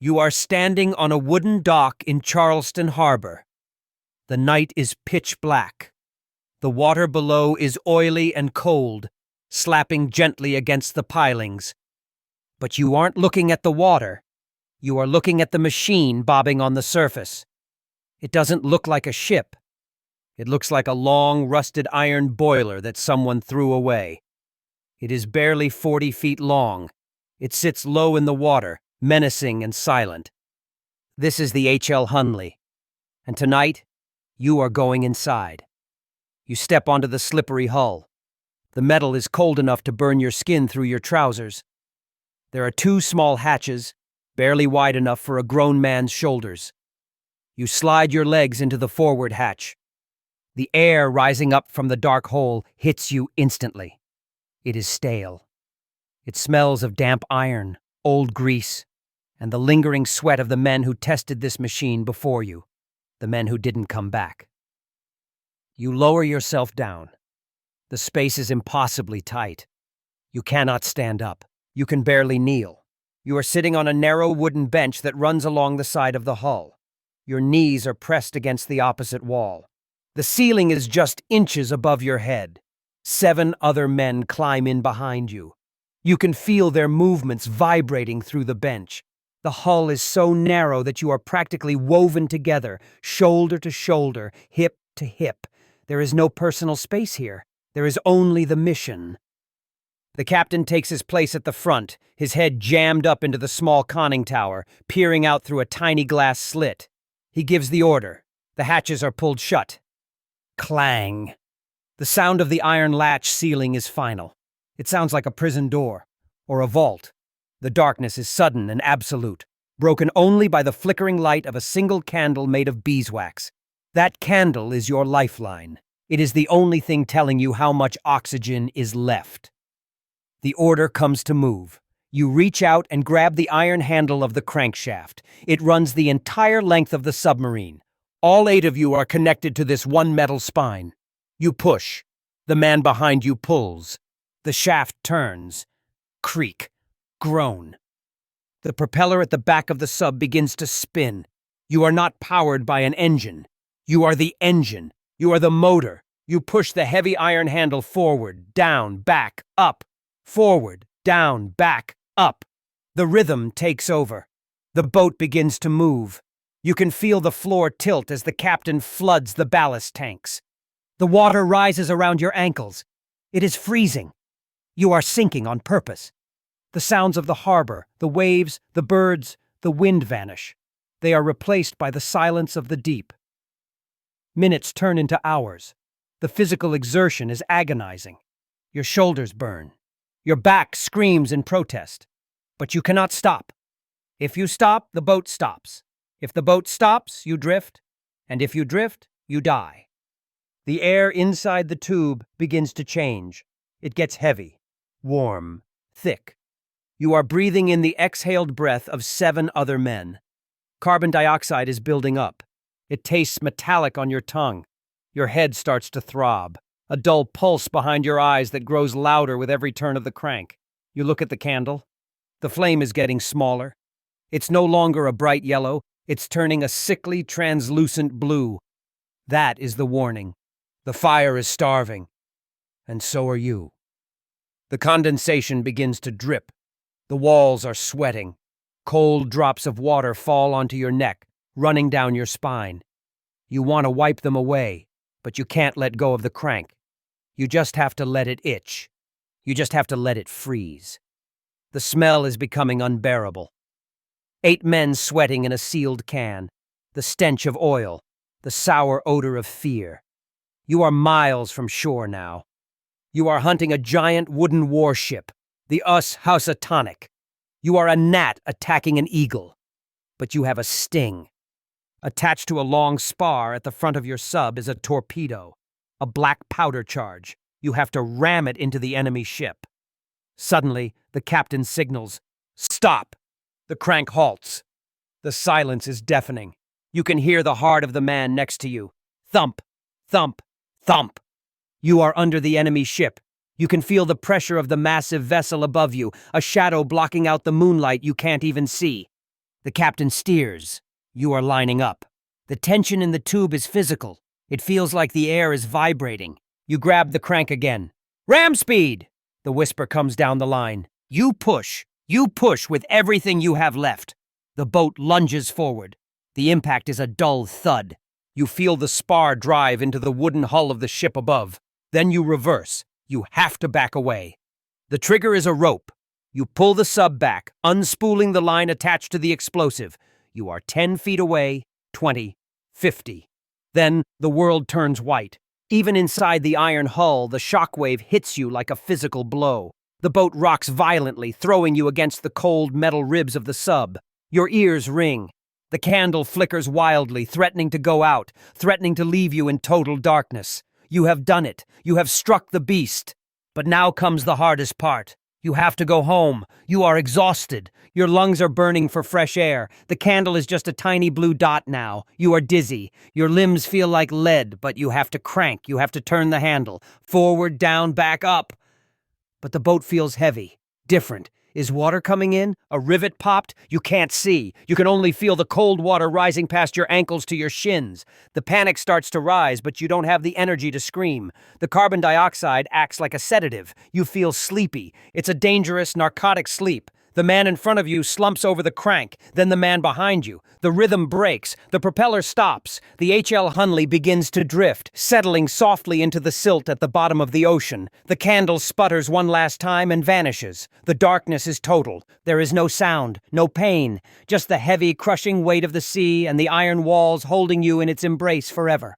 You are standing on a wooden dock in Charleston Harbor. The night is pitch black. The water below is oily and cold, slapping gently against the pilings. But you aren't looking at the water. You are looking at the machine bobbing on the surface. It doesn't look like a ship. It looks like a long, rusted iron boiler that someone threw away. It is barely 40 feet long. It sits low in the water, menacing and silent. This is the H.L. Hunley, and tonight, you are going inside. You step onto the slippery hull. The metal is cold enough to burn your skin through your trousers. There are 2 small hatches, barely wide enough for a grown man's shoulders. You slide your legs into the forward hatch. The air rising up from the dark hole hits you instantly. It is stale. It smells of damp iron, old grease, and the lingering sweat of the men who tested this machine before you, the men who didn't come back. You lower yourself down. The space is impossibly tight. You cannot stand up. You can barely kneel. You are sitting on a narrow wooden bench that runs along the side of the hull. Your knees are pressed against the opposite wall. The ceiling is just inches above your head. 7 other men climb in behind you. You can feel their movements vibrating through the bench. The hull is so narrow that you are practically woven together, shoulder to shoulder, hip to hip. There is no personal space here. There is only the mission. The captain takes his place at the front, his head jammed up into the small conning tower, peering out through a tiny glass slit. He gives the order. The hatches are pulled shut. Clang. The sound of the iron latch sealing is final. It sounds like a prison door, or a vault. The darkness is sudden and absolute, broken only by the flickering light of a single candle made of beeswax. That candle is your lifeline. It is the only thing telling you how much oxygen is left. The order comes to move. You reach out and grab the iron handle of the crankshaft. It runs the entire length of the submarine. All 8 of you are connected to this one metal spine. You push. The man behind you pulls. The shaft turns. Creak. Groan. The propeller at the back of the sub begins to spin. You are not powered by an engine. You are the engine. You are the motor. You push the heavy iron handle forward, down, back, up. Forward, down, back, up. The rhythm takes over. The boat begins to move. You can feel the floor tilt as the captain floods the ballast tanks. The water rises around your ankles. It is freezing. You are sinking on purpose. The sounds of the harbor, the waves, the birds, the wind vanish. They are replaced by the silence of the deep. Minutes turn into hours. The physical exertion is agonizing. Your shoulders burn. Your back screams in protest. But you cannot stop. If you stop, the boat stops. If the boat stops, you drift. And if you drift, you die. The air inside the tube begins to change. It gets heavy, warm, thick. You are breathing in the exhaled breath of 7 other men. Carbon dioxide is building up. It tastes metallic on your tongue. Your head starts to throb. A dull pulse behind your eyes that grows louder with every turn of the crank. You look at the candle. The flame is getting smaller. It's no longer a bright yellow. It's turning a sickly, translucent blue. That is the warning. The fire is starving. And so are you. The condensation begins to drip. The walls are sweating. Cold drops of water fall onto your neck, running down your spine. You want to wipe them away, but you can't let go of the crank. You just have to let it itch. You just have to let it freeze. The smell is becoming unbearable. 8 men sweating in a sealed can. The stench of oil. The sour odor of fear. You are miles from shore now. You are hunting a giant wooden warship, the USS Housatonic. You are a gnat attacking an eagle. But you have a sting. Attached to a long spar at the front of your sub is a torpedo, a black powder charge. You have to ram it into the enemy ship. Suddenly, the captain signals, "Stop!" The crank halts. The silence is deafening. You can hear the heart of the man next to you. Thump, thump, thump. You are under the enemy ship. You can feel the pressure of the massive vessel above you, a shadow blocking out the moonlight you can't even see. The captain steers. You are lining up. The tension in the tube is physical. It feels like the air is vibrating. You grab the crank again. Ram speed! The whisper comes down the line. You push with everything you have left. The boat lunges forward. The impact is a dull thud. You feel the spar drive into the wooden hull of the ship above. Then you reverse. You have to back away. The trigger is a rope. You pull the sub back, unspooling the line attached to the explosive. You are 10 feet away, 20, 50. Then the world turns white. Even inside the iron hull, the shockwave hits you like a physical blow. The boat rocks violently, throwing you against the cold metal ribs of the sub. Your ears ring. The candle flickers wildly, threatening to go out, threatening to leave you in total darkness. You have done it. You have struck the beast. But now comes the hardest part. You have to go home. You are exhausted. Your lungs are burning for fresh air. The candle is just a tiny blue dot now. You are dizzy. Your limbs feel like lead, but you have to crank. You have to turn the handle. Forward, down, back, up. But the boat feels heavy. Different. Is water coming in? A rivet popped? You can't see. You can only feel the cold water rising past your ankles to your shins. The panic starts to rise, but you don't have the energy to scream. The carbon dioxide acts like a sedative. You feel sleepy. It's a dangerous, narcotic sleep. The man in front of you slumps over the crank, then the man behind you. The rhythm breaks. The propeller stops. The H.L. Hunley begins to drift, settling softly into the silt at the bottom of the ocean. The candle sputters one last time and vanishes. The darkness is total. There is no sound, no pain, just the heavy, crushing weight of the sea and the iron walls holding you in its embrace forever.